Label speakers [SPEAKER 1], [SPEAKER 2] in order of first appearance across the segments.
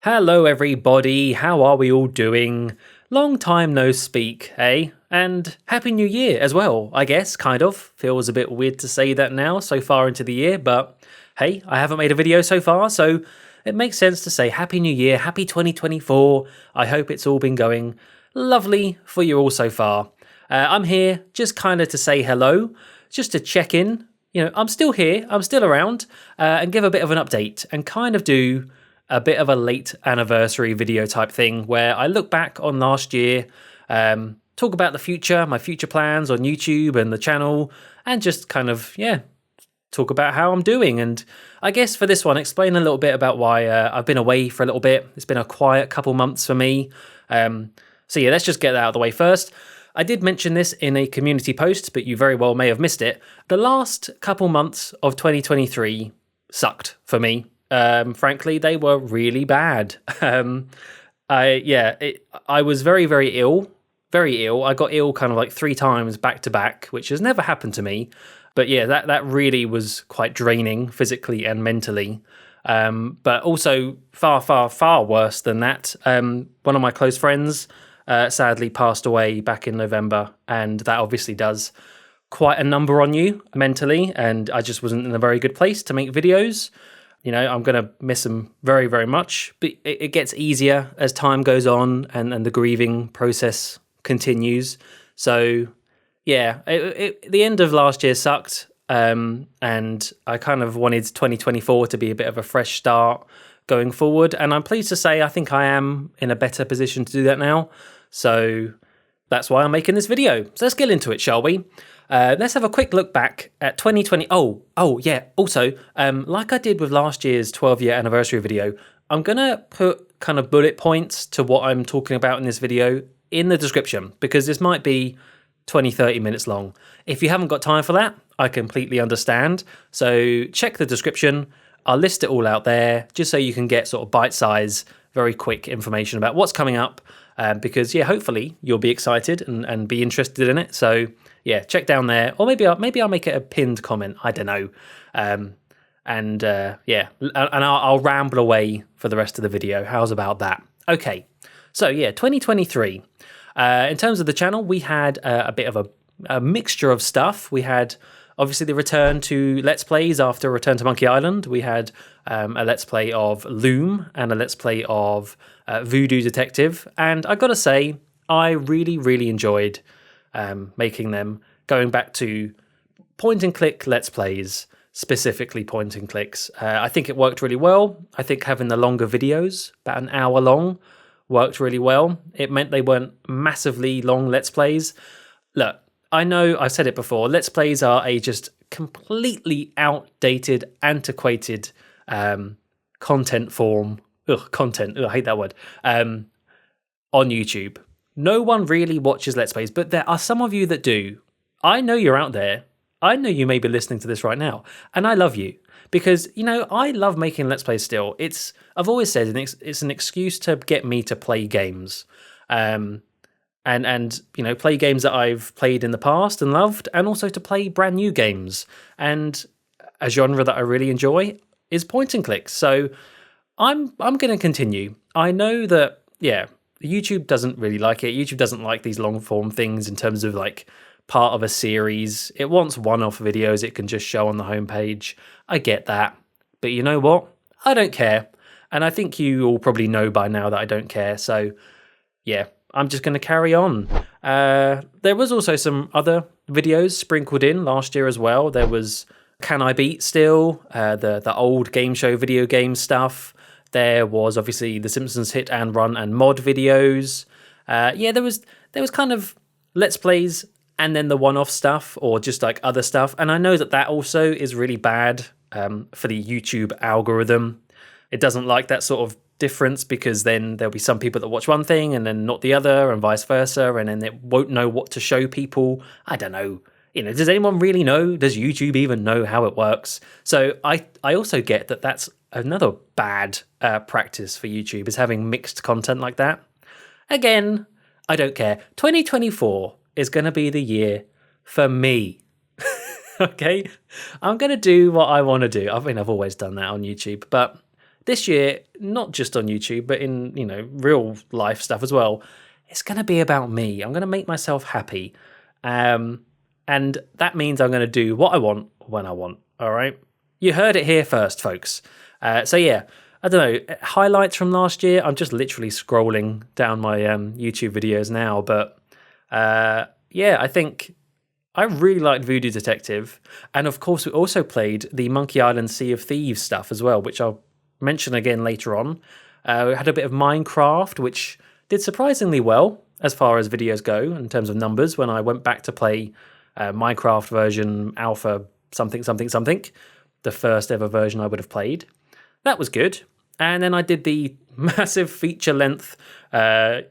[SPEAKER 1] Hello everybody, how are we all doing? Long time no speak, eh? And Happy New Year as well, I guess, kind of. Feels a bit weird to say that now, so far into the year, but hey, I haven't made a video so far, so it makes sense to say Happy New Year, Happy 2024. I hope it's all been going lovely for you all so far. I'm here just kind of to say hello, just to check in. You know, I'm still here, I'm still around, and give a bit of an update and kind of do a bit of a late anniversary video type thing where I look back on last year, talk about the future, my future plans on YouTube and the channel, and just kind of, talk about how I'm doing. And I guess for this one, explain a little bit about why I've been away for a little bit. It's been a quiet couple months for me. So yeah, let's just get that out of the way first. I did mention this in a community post, but you very well may have missed it. The last couple months of 2023 sucked for me. Frankly, they were really bad. I was very, very ill. Very ill. I got ill kind of like 3 times back to back, which has never happened to me. But yeah, that really was quite draining physically and mentally. But also far, far, far worse than that. One of my close friends sadly passed away back in November, and that obviously does quite a number on you mentally. And I just wasn't in a very good place to make videos. You know, I'm going to miss them very, very much. But it gets easier as time goes on and the grieving process continues. So, yeah, the end of last year sucked. And I kind of wanted 2024 to be a bit of a fresh start going forward. And I'm pleased to say I think I am in a better position to do that now. So that's why I'm making this video. So let's get into it, shall we? Let's have a quick look back at 2020. Oh yeah. Also, like I did with last year's 12-year anniversary video, I'm going to put kind of bullet points to what I'm talking about in this video in the description, because this might be 20, 30 minutes long. If you haven't got time for that, I completely understand. So check the description. I'll list it all out there just so you can get sort of bite-size, very quick information about what's coming up. Because yeah, hopefully you'll be excited and be interested in it. So yeah, check down there, or maybe I'll make it a pinned comment. I don't know. And I'll ramble away for the rest of the video. How's about that? Okay. So yeah, 2023. In terms of the channel, we had a bit of a mixture of stuff. We had obviously the return to Let's Plays after Return to Monkey Island. We had a Let's Play of Loom and a Let's Play of Voodoo Detective. And I gotta say, I really, really enjoyed making them, going back to point and click Let's Plays, specifically point and clicks. I think it worked really well. I think having the longer videos, about an hour long, worked really well. It meant they weren't massively long Let's Plays. Look, I know I've said it before, Let's Plays are a just completely outdated, antiquated content form. I hate that word. On YouTube. No one really watches Let's Plays, but there are some of you that do. I know you're out there. I know you may be listening to this right now, and I love you. Because, you know, I love making Let's Plays still. I've always said it's an excuse to get me to play games. And you know, play games that I've played in the past and loved, and also to play brand new games. And a genre that I really enjoy is point and clicks. So I'm going to continue. I know that, yeah, YouTube doesn't really like it. YouTube doesn't like these long form things in terms of like part of a series. It wants one-off videos it can just show on the homepage. I get that. But you know what? I don't care. And I think you all probably know by now that I don't care. So yeah, I'm just going to carry on. There was also some other videos sprinkled in last year as well. There was Can I Beat Still, the old game show video game stuff. There was obviously the Simpsons hit and run and mod videos. There was kind of Let's Plays and then the one-off stuff, or just like other stuff. And I know that also is really bad for the YouTube algorithm. It doesn't like that sort of difference, because then there'll be some people that watch one thing and then not the other, and vice versa, and then it won't know what to show people. I don't know. You know, does anyone really know? Does YouTube even know how it works? So I also get that that's another bad practice for YouTube, is having mixed content like that. Again, I don't care. 2024 is going to be the year for me. Okay, I'm going to do what I want to do. I mean, I've always done that on YouTube, but this year, not just on YouTube, but in, real life stuff as well, it's going to be about me. I'm going to make myself happy. And that means I'm going to do what I want when I want. All right. You heard it here first, folks. So yeah, I don't know, highlights from last year. I'm just literally scrolling down my YouTube videos now, but yeah, I think I really liked Voodoo Detective. And of course, we also played the Monkey Island Sea of Thieves stuff as well, which I'll mention again later on. We had a bit of Minecraft, which did surprisingly well as far as videos go in terms of numbers when I went back to play Minecraft version alpha something, the first ever version I would have played. That was good. And then I did the massive feature-length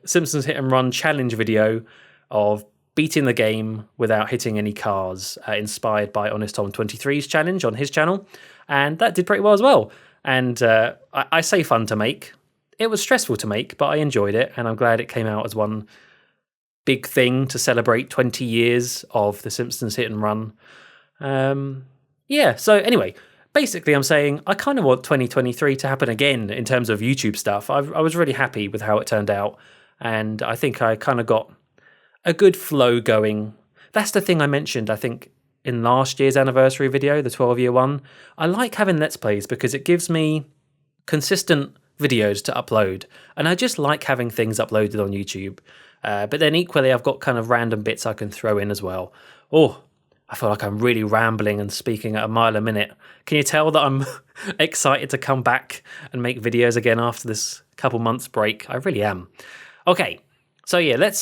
[SPEAKER 1] Simpsons Hit and Run challenge video of beating the game without hitting any cars, inspired by Honest Tom 23's challenge on his channel. And that did pretty well as well. And I say fun to make. It was stressful to make, but I enjoyed it. And I'm glad it came out as one big thing to celebrate 20 years of The Simpsons Hit and Run. Yeah, so anyway, basically I'm saying I kind of want 2023 to happen again in terms of YouTube stuff. I was really happy with how it turned out. And I think I kind of got a good flow going. That's the thing I mentioned, I think, in last year's anniversary video, the 12-year one. I like having Let's Plays because it gives me consistent videos to upload. And I just like having things uploaded on YouTube. But then equally, I've got kind of random bits I can throw in as well. Oh, I feel like I'm really rambling and speaking at a mile a minute. Can you tell that I'm excited to come back and make videos again after this couple months break? I really am. Okay, so yeah, let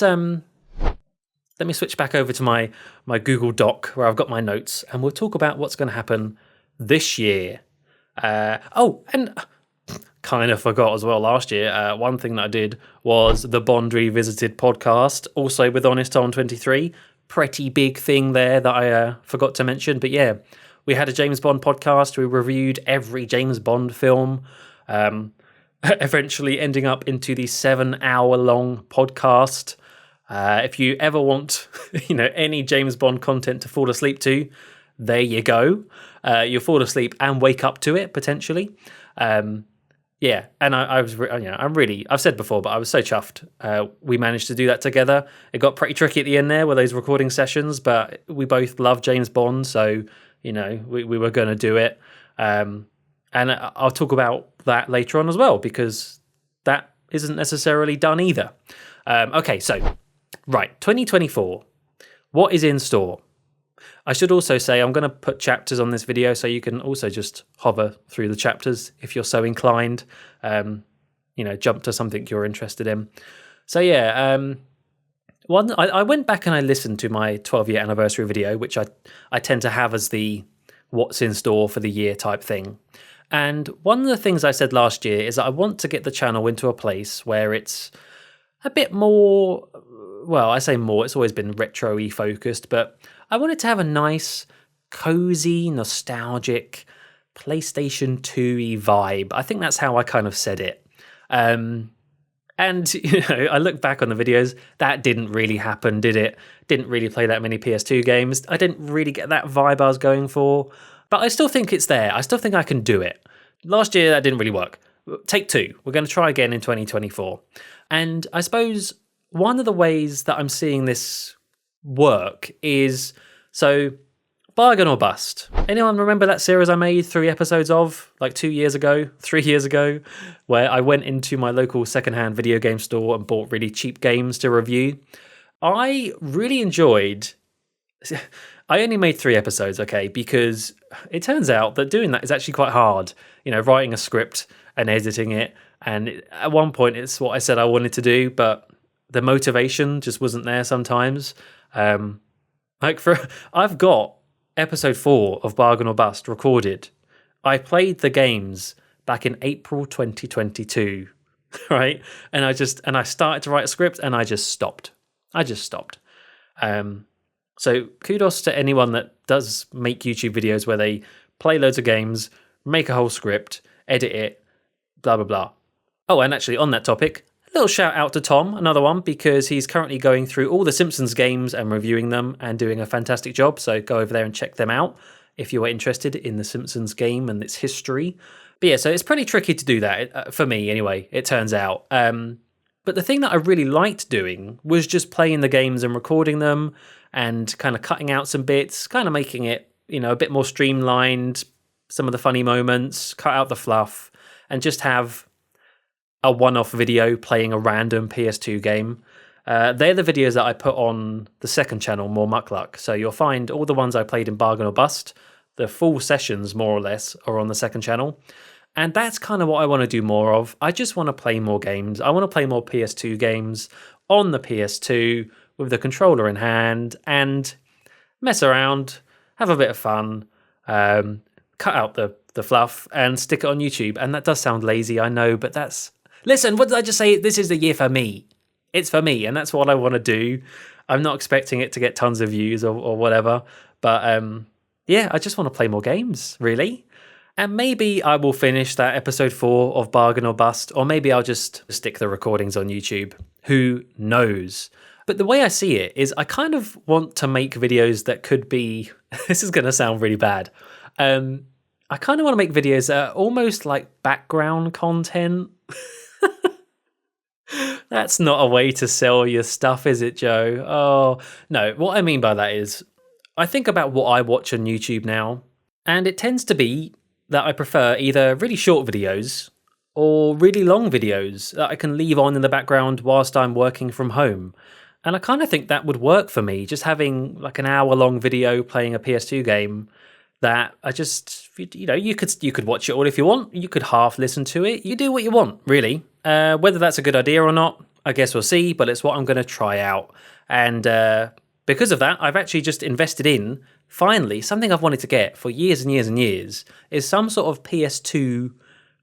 [SPEAKER 1] me switch back over to my Google Doc where I've got my notes, and we'll talk about what's going to happen this year. And kind of forgot as well last year, one thing that I did was the Bond Revisited podcast, also with Honest Tom 23. Pretty big thing there that I forgot to mention. But yeah, we had a James Bond podcast. We reviewed every James Bond film, eventually ending up into the 7-hour-long podcast. If you ever want, any James Bond content to fall asleep to, there you go. You'll fall asleep and wake up to it potentially. Yeah, and I was, I've said before, but I was so chuffed. We managed to do that together. It got pretty tricky at the end there with those recording sessions, but we both love James Bond, so we were going to do it. And I'll talk about that later on as well because that isn't necessarily done either. Okay, so. Right, 2024. What is in store? I should also say I'm going to put chapters on this video so you can also just hover through the chapters if you're so inclined. Jump to something you're interested in. So yeah, I went back and I listened to my 12-year anniversary video, which I tend to have as the what's in store for the year type thing. And one of the things I said last year is that I want to get the channel into a place where it's a bit more, well, I say more, it's always been retro-y focused, but I wanted to have a nice, cozy, nostalgic PlayStation 2-y vibe. I think that's how I kind of said it. And, I look back on the videos, that didn't really happen, did it? Didn't really play that many PS2 games. I didn't really get that vibe I was going for, but I still think it's there. I still think I can do it. Last year, that didn't really work. Take two. We're going to try again in 2024. And I suppose one of the ways that I'm seeing this work is, so Bargain or Bust. Anyone remember that series I made 3 episodes of, like 3 years ago, where I went into my local secondhand video game store and bought really cheap games to review? I really enjoyed... I only made 3 episodes, okay, because it turns out that doing that is actually quite hard. Writing a script and editing it. And at one point, it's what I said I wanted to do, but the motivation just wasn't there sometimes. I've got episode 4 of Bargain or Bust recorded. I played the games back in April 2022, right? And I started to write a script and I just stopped. So kudos to anyone that does make YouTube videos where they play loads of games, make a whole script, edit it, blah, blah, blah. Oh, and actually on that topic, Little shout out to Tom, another one, because he's currently going through all the Simpsons games and reviewing them and doing a fantastic job. So go over there and check them out if you are interested in the Simpsons game and its history. But yeah, so it's pretty tricky to do that, for me anyway, it turns out. But the thing that I really liked doing was just playing the games and recording them and kind of cutting out some bits, kind of making it, a bit more streamlined, some of the funny moments, cut out the fluff, and just have a one-off video playing a random PS2 game. They're the videos that I put on the second channel, More Muckluck. So you'll find all the ones I played in Bargain or Bust. The full sessions, more or less, are on the second channel. And that's kind of what I want to do more of. I just want to play more games. I want to play more PS2 games on the PS2 with the controller in hand and mess around, have a bit of fun, cut out the fluff and stick it on YouTube. And that does sound lazy, I know, but that's... Listen, what did I just say? This is the year for me. It's for me, and that's what I want to do. I'm not expecting it to get tons of views or whatever, but yeah, I just want to play more games, really. And maybe I will finish that episode 4 of Bargain or Bust, or maybe I'll just stick the recordings on YouTube. Who knows? But the way I see it is I kind of want to make videos that could be... This is going to sound really bad. I kind of want to make videos that are almost like background content. That's not a way to sell your stuff, is it, Joe? Oh, no. What I mean by that is I think about what I watch on YouTube now, and it tends to be that I prefer either really short videos or really long videos that I can leave on in the background whilst I'm working from home. And I kind of think that would work for me, just having like an hour-long video playing a PS2 game that I just, you could watch it all if you want. You could half listen to it. You do what you want, really. Whether that's a good idea or not, I guess we'll see, but it's what I'm going to try out. And because of that, I've actually just invested in, finally, something I've wanted to get for years and years and years, is some sort of PS2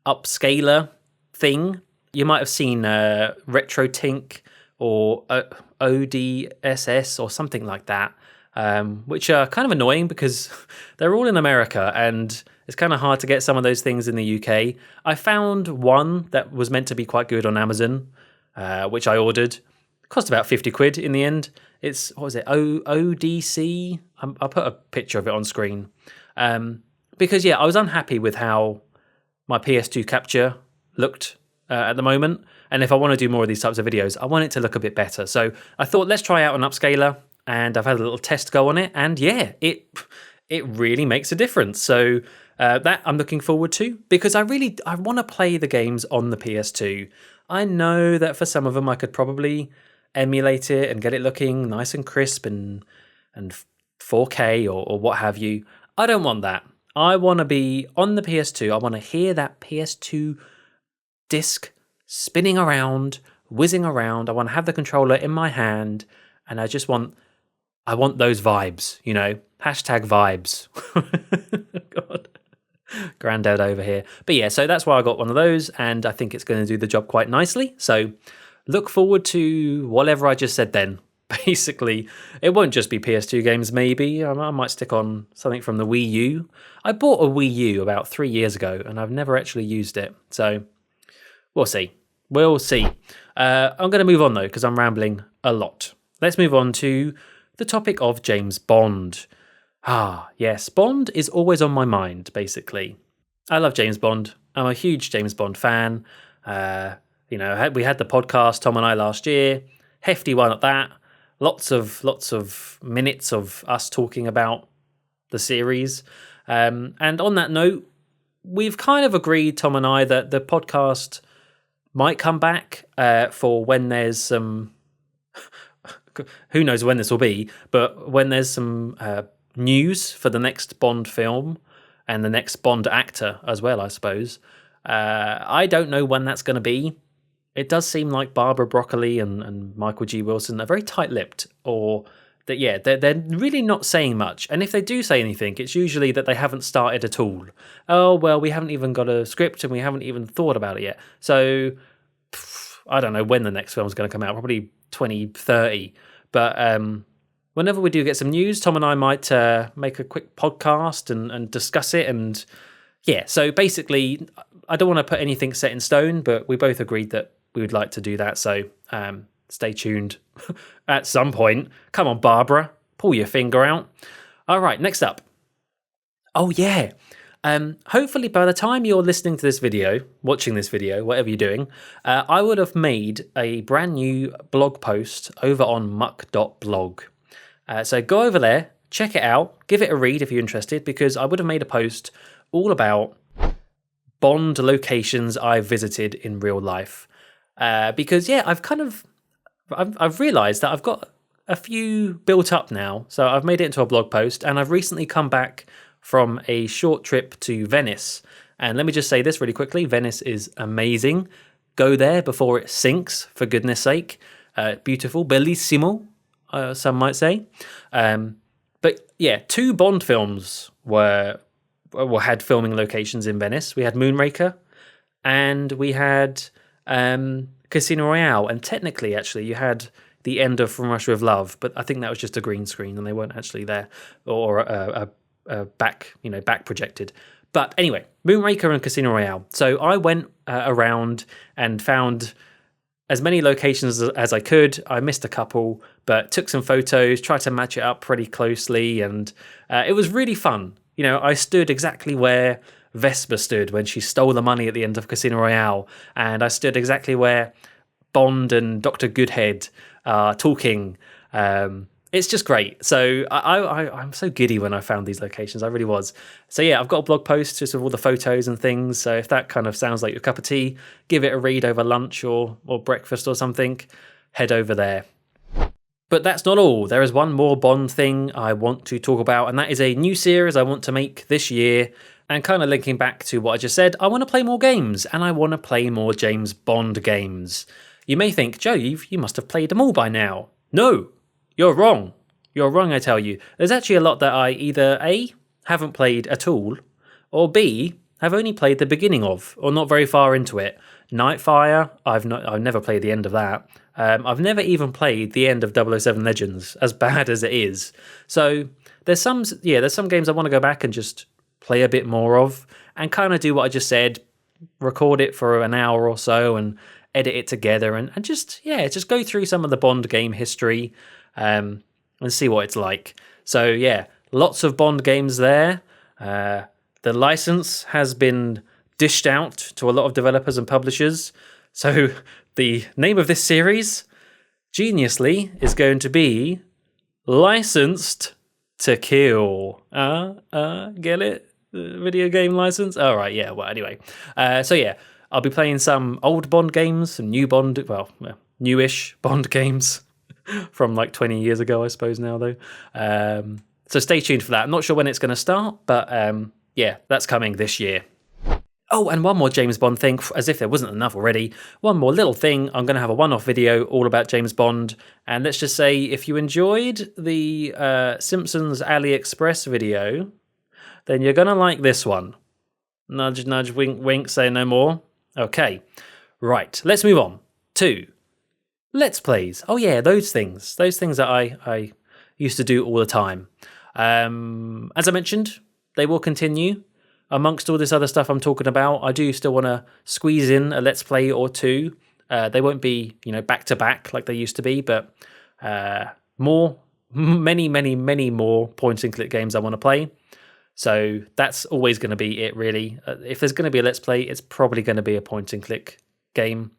[SPEAKER 1] upscaler thing. You might have seen RetroTink or ODSS or something like that. Which are kind of annoying because they're all in America and it's kind of hard to get some of those things in the UK. I found one that was meant to be quite good on Amazon, which I ordered. It cost about 50 quid in the end. It's, what was it, ODC? I'll put a picture of it on screen. Because, yeah, I was unhappy with how my PS2 capture looked at the moment. And if I want to do more of these types of videos, I want it to look a bit better. So I thought, let's try out an upscaler. And I've had a little test go on it, and yeah, it really makes a difference. So that I'm looking forward to, because I want to play the games on the PS2. I know that for some of them I could probably emulate it and get it looking nice and crisp and 4K or what have you. I don't want that. I want to be on the PS2. I want to hear that PS2 disc spinning around, whizzing around. I want to have the controller in my hand, and I want those vibes, hashtag vibes. God, granddad over here. But yeah, so that's why I got one of those, and I think it's going to do the job quite nicely. So look forward to whatever I just said then. Basically, it won't just be PS2 games, maybe. I might stick on something from the Wii U. I bought a Wii U about 3 years ago, and I've never actually used it. So we'll see. We'll see. I'm going to move on, though, because I'm rambling a lot. Let's move on to the topic of James Bond. Yes, Bond is always on my mind, basically. I love James Bond. I'm a huge James Bond fan. We had the podcast, Tom and I, last year. Hefty one at that. Lots of minutes of us talking about the series. And on that note, we've kind of agreed, Tom and I, that the podcast might come back for when there's some... Who knows when this will be, but when there's some news for the next Bond film and the next Bond actor as well, I suppose. I don't know when that's going to be. It does seem like Barbara Broccoli and Michael G. Wilson are very tight-lipped, or that, yeah, they're really not saying much. And if they do say anything, it's usually that they haven't started at all. Oh, well, we haven't even got a script and we haven't even thought about it yet. So I don't know when the next film's going to come out, probably 2030. But whenever we do get some news, Tom and I might make a quick podcast and discuss it. And yeah, so basically, I don't want to put anything set in stone, but we both agreed that we would like to do that. So stay tuned at some point. Come on, Barbara, pull your finger out. All right, next up. Oh, yeah. Hopefully by the time you're listening to this video, watching this video, whatever you're doing, I would have made a brand new blog post over on muck.blog. So go over there, check it out, give it a read if you're interested, because I would have made a post all about Bond locations I've visited in real life. Because, yeah, I've realised that I've got a few built up now. So I've made it into a blog post, and I've recently come back from a short trip to Venice. And let me just say this really quickly. Venice is amazing. Go there before it sinks, for goodness sake. Beautiful, bellissimo, some might say. But yeah, 2 Bond films had filming locations in Venice. We had Moonraker and we had Casino Royale. And technically, actually, you had the end of From Russia with Love, but I think that was just a green screen and they weren't actually there, or back projected. But anyway, Moonraker and Casino Royale. So I went around and found as many locations as I could. I missed a couple, but took some photos, tried to match it up pretty closely, and it was really fun. You know, I stood exactly where Vesper stood when she stole the money at the end of Casino Royale, and I stood exactly where Bond and Dr. Goodhead are talking. It's just great. So I'm so giddy when I found these locations. I really was. So yeah, I've got a blog post just with all the photos and things. So if that kind of sounds like your cup of tea, give it a read over lunch or breakfast or something, head over there. But that's not all. There is one more Bond thing I want to talk about, and that is a new series I want to make this year. And kind of linking back to what I just said, I want to play more games, and I want to play more James Bond games. You may think, Joe, you must have played them all by now. No, you're wrong. You're wrong, I tell you. There's actually a lot that I either A, haven't played at all, or B, have only played the beginning of, or not very far into it. Nightfire, I've never played the end of that. I've never even played the end of 007 Legends, as bad as it is. So there's some games I want to go back and just play a bit more of, and kind of do what I just said, record it for an hour or so, and edit it together, and just go through some of the Bond game history, and see what it's like. So yeah, lots of Bond games there. The license has been dished out to a lot of developers and publishers. So the name of this series, geniusly, is going to be Licensed to Kill. Get it? Video game license? All right, yeah, well, anyway. So yeah, I'll be playing some old Bond games, some newish Bond games from like 20 years ago, I suppose now, though. So stay tuned for that. I'm not sure when it's going to start, but yeah, that's coming this year. Oh, and one more James Bond thing, as if there wasn't enough already. One more little thing. I'm going to have a one-off video all about James Bond. And let's just say, if you enjoyed the Simpsons AliExpress video, then you're going to like this one. Nudge, nudge, wink, wink, say no more. Okay, right, let's move on to Let's Plays. Oh yeah, those things that I used to do all the time. As I mentioned, they will continue. Amongst all this other stuff I'm talking about, I do still want to squeeze in a Let's Play or two. They won't be, back to back like they used to be, but many more point and click games I want to play. So that's always going to be it, really. If there's going to be a Let's Play, it's probably going to be a point and click game.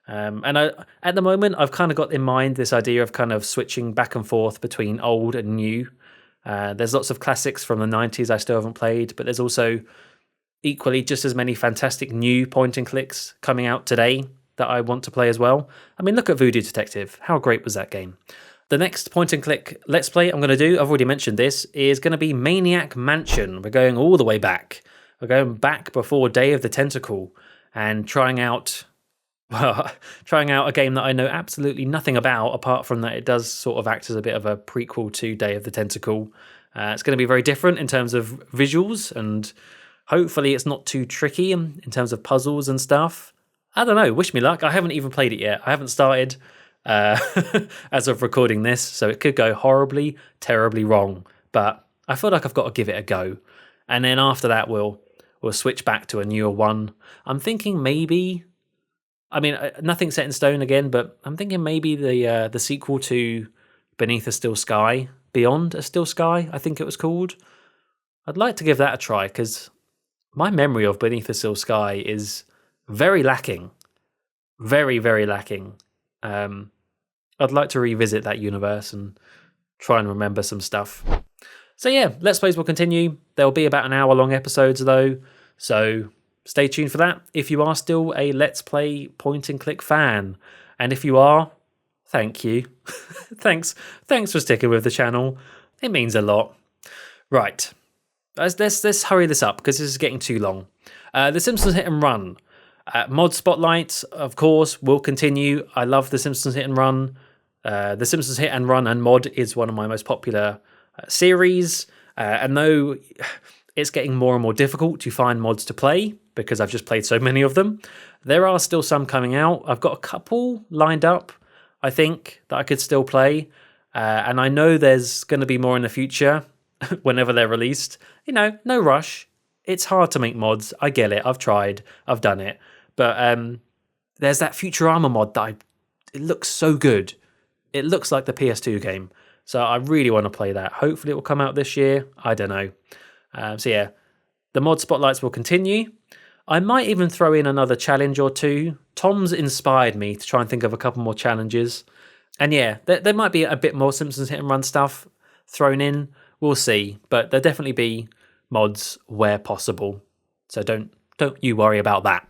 [SPEAKER 1] And at the moment, I've kind of got in mind this idea of kind of switching back and forth between old and new. There's lots of classics from the 90s I still haven't played, but there's also equally just as many fantastic new point and clicks coming out today that I want to play as well. I mean, look at Voodoo Detective. How great was that game? The next point and click Let's Play I'm going to do, I've already mentioned this, is going to be Maniac Mansion. We're going all the way back. We're going back before Day of the Tentacle and trying out a game that I know absolutely nothing about, apart from that it does sort of act as a bit of a prequel to Day of the Tentacle. It's going to be very different in terms of visuals, and hopefully it's not too tricky in terms of puzzles and stuff. I don't know, wish me luck. I haven't even played it yet. I haven't started as of recording this, so it could go horribly, terribly wrong. But I feel like I've got to give it a go. And then after that, we'll switch back to a newer one. I'm thinking maybe I mean, nothing set in stone again, but I'm thinking maybe the sequel to Beneath a Still Sky, Beyond a Still Sky, I think it was called. I'd like to give that a try because my memory of Beneath a Still Sky is very lacking. Very, very lacking. I'd like to revisit that universe and try and remember some stuff. So yeah, Let's Plays will continue. There'll be about an hour-long episodes though, so stay tuned for that if you are still a Let's Play point-and-click fan. And if you are, thank you. Thanks for sticking with the channel. It means a lot. Right, let's hurry this up because this is getting too long. The Simpsons Hit and Run. Mod Spotlight, of course, will continue. I love The Simpsons Hit and Run. The Simpsons Hit and Run and Mod is one of my most popular series. And though it's getting more and more difficult to find mods to play because I've just played so many of them, there are still some coming out. I've got a couple lined up, I think, that I could still play. And I know there's going to be more in the future whenever they're released. You know, no rush. It's hard to make mods. I get it. I've tried. I've done it. But there's that Futurama mod that it looks so good. It looks like the PS2 game. So I really want to play that. Hopefully it will come out this year. I don't know. So yeah, the mod spotlights will continue. I might even throw in another challenge or two. Tom's inspired me to try and think of a couple more challenges. And yeah, there might be a bit more Simpsons Hit and Run stuff thrown in. We'll see. But there'll definitely be mods where possible. So don't you worry about that.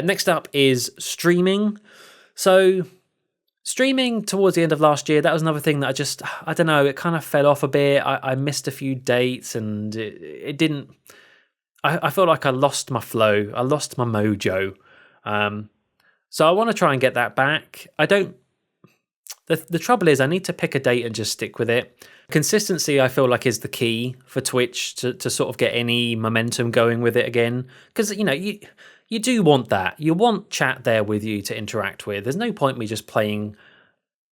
[SPEAKER 1] Next up is streaming. So streaming towards the end of last year, that was another thing that I don't know, it kind of fell off a bit. I missed a few dates and it didn't, I felt like I lost my flow. I lost my mojo. So I want to try and get that back. The trouble is I need to pick a date and just stick with it. Consistency, I feel like, is the key for Twitch to sort of get any momentum going with it again. Because, you know, you do want that. You want chat there with you to interact with. There's no point me just playing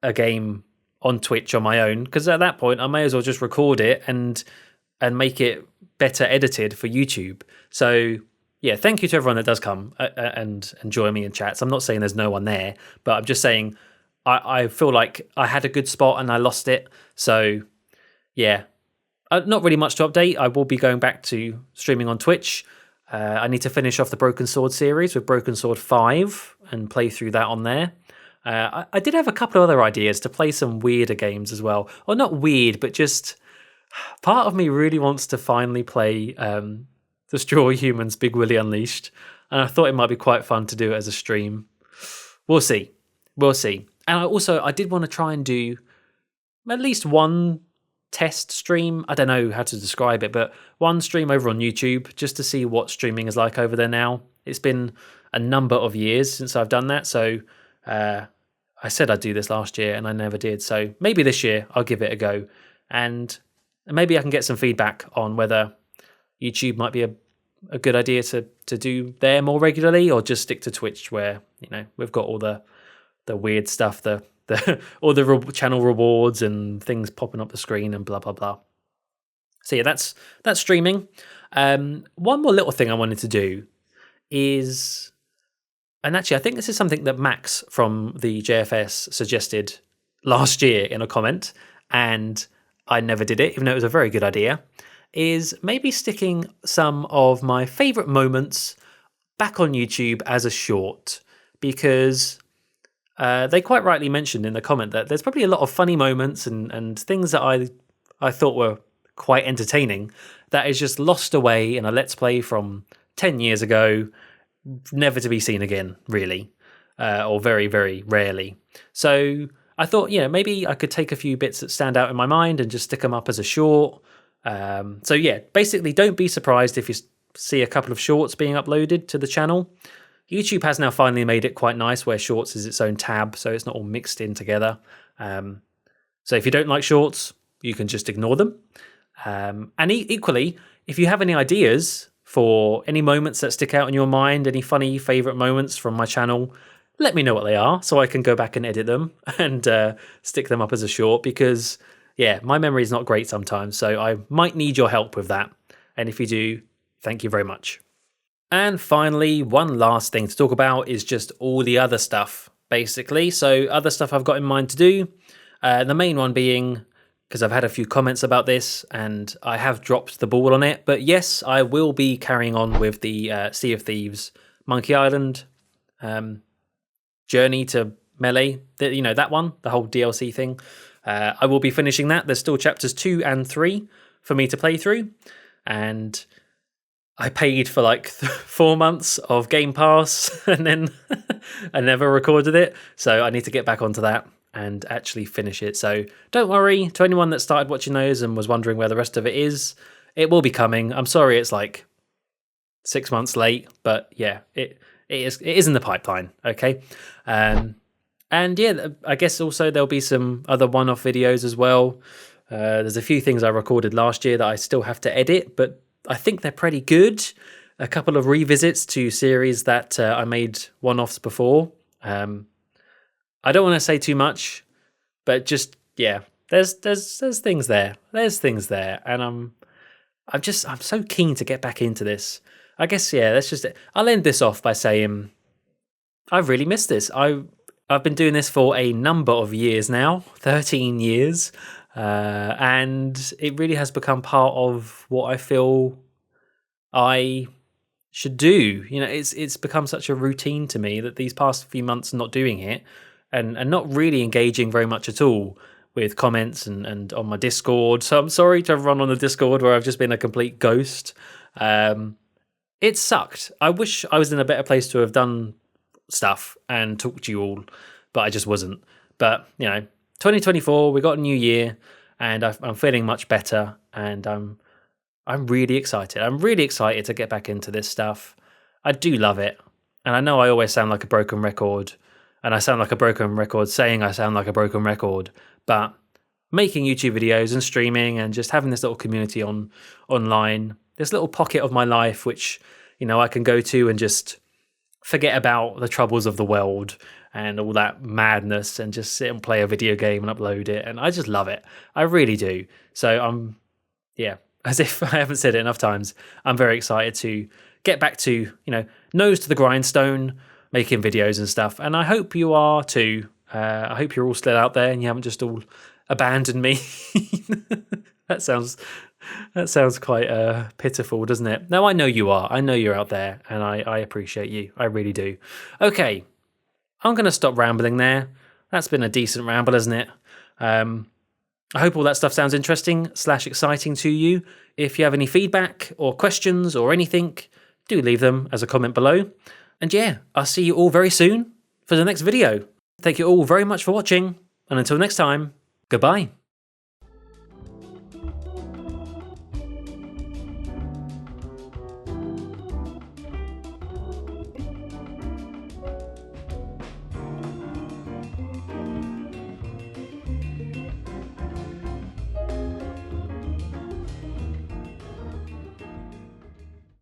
[SPEAKER 1] a game on Twitch on my own, because at that point I may as well just record it and make it better edited for YouTube. So yeah, thank you to everyone that does come and join me in chats. I'm not saying there's no one there, but I'm just saying I feel like I had a good spot and I lost it. So yeah, not really much to update. I will be going back to streaming on Twitch. I need to finish off the Broken Sword series with Broken Sword 5 and play through that on there. I did have a couple of other ideas to play some weirder games as well. Or not weird, but just part of me really wants to finally play the Straw Humans Big Willy Unleashed. And I thought it might be quite fun to do it as a stream. We'll see. We'll see. And I did want to try and do at least one test stream. I don't know how to describe it, but one stream over on YouTube just to see what streaming is like over there now. It's been a number of years since I've done that, so I said I'd do this last year and I never did. So maybe this year I'll give it a go, and maybe I can get some feedback on whether YouTube might be a good idea to do there more regularly, or just stick to Twitch where, you know, we've got all the weird stuff, all the channel rewards and things popping up the screen and blah blah blah. So yeah, that's streaming. One more little thing I wanted to do is, and actually I think this is something that Max from the JFS suggested last year in a comment, and I never did it, even though it was a very good idea, is maybe sticking some of my favourite moments back on YouTube as a short, because they quite rightly mentioned in the comment that there's probably a lot of funny moments and things that I thought were quite entertaining that is just lost away in a Let's Play from 10 years ago, never to be seen again, really, or very, very rarely. So I thought, yeah, maybe I could take a few bits that stand out in my mind and just stick them up as a short. So yeah, basically don't be surprised if you see a couple of shorts being uploaded to the channel. YouTube has now finally made it quite nice where shorts is its own tab, so it's not all mixed in together. So if you don't like shorts, you can just ignore them. And equally, if you have any ideas for any moments that stick out in your mind, any funny favourite moments from my channel, let me know what they are so I can go back and edit them and stick them up as a short, because yeah, my memory is not great sometimes, so I might need your help with that. And if you do, thank you very much. And finally, one last thing to talk about is just all the other stuff, basically. So other stuff I've got in mind to do. The main one being, because I've had a few comments about this and I have dropped the ball on it. But yes, I will be carrying on with the Sea of Thieves Monkey Island journey to Melee. That one, the whole DLC thing. I will be finishing that. There's still chapters 2 and 3 for me to play through. And I paid for like 4 months of Game Pass and then I never recorded it. So I need to get back onto that and actually finish it. So don't worry, to anyone that started watching those and was wondering where the rest of it is, it will be coming. I'm sorry it's like 6 months late, but yeah, it is in the pipeline, okay? And yeah, I guess also there'll be some other one-off videos as well. There's a few things I recorded last year that I still have to edit, but I think they're pretty good. A couple of revisits to series that I made one-offs before. I don't want to say too much, but just yeah, there's things there. There's things there, and I'm so keen to get back into this. I guess yeah, that's just it. I'll end this off by saying I've really missed this. I've been doing this for a number of years now, 13 years. And it really has become part of what I feel I should do. It's become such a routine to me that these past few months not doing it and not really engaging very much at all with comments and on my Discord. So I'm sorry to everyone on the Discord where I've just been a complete ghost. It sucked. I wish I was in a better place to have done stuff and talked to you all, but I just wasn't. But 2024, we got a new year, and I'm feeling much better, and I'm really excited. I'm really excited to get back into this stuff. I do love it, and I know I always sound like a broken record, and I sound like a broken record saying I sound like a broken record, but making YouTube videos and streaming and just having this little community online, this little pocket of my life, which I can go to and just forget about the troubles of the world and all that madness and just sit and play a video game and upload it. And I just love it. I really do. So as if I haven't said it enough times, I'm very excited to get back to, nose to the grindstone, making videos and stuff. And I hope you are too. I hope you're all still out there and you haven't just all abandoned me. That sounds quite pitiful, doesn't it? No, I know you are. I know you're out there, and I appreciate you. I really do. Okay, I'm going to stop rambling there. That's been a decent ramble, isn't it? I hope all that stuff sounds interesting / exciting to you. If you have any feedback or questions or anything, do leave them as a comment below. And yeah, I'll see you all very soon for the next video. Thank you all very much for watching, and until next time, goodbye.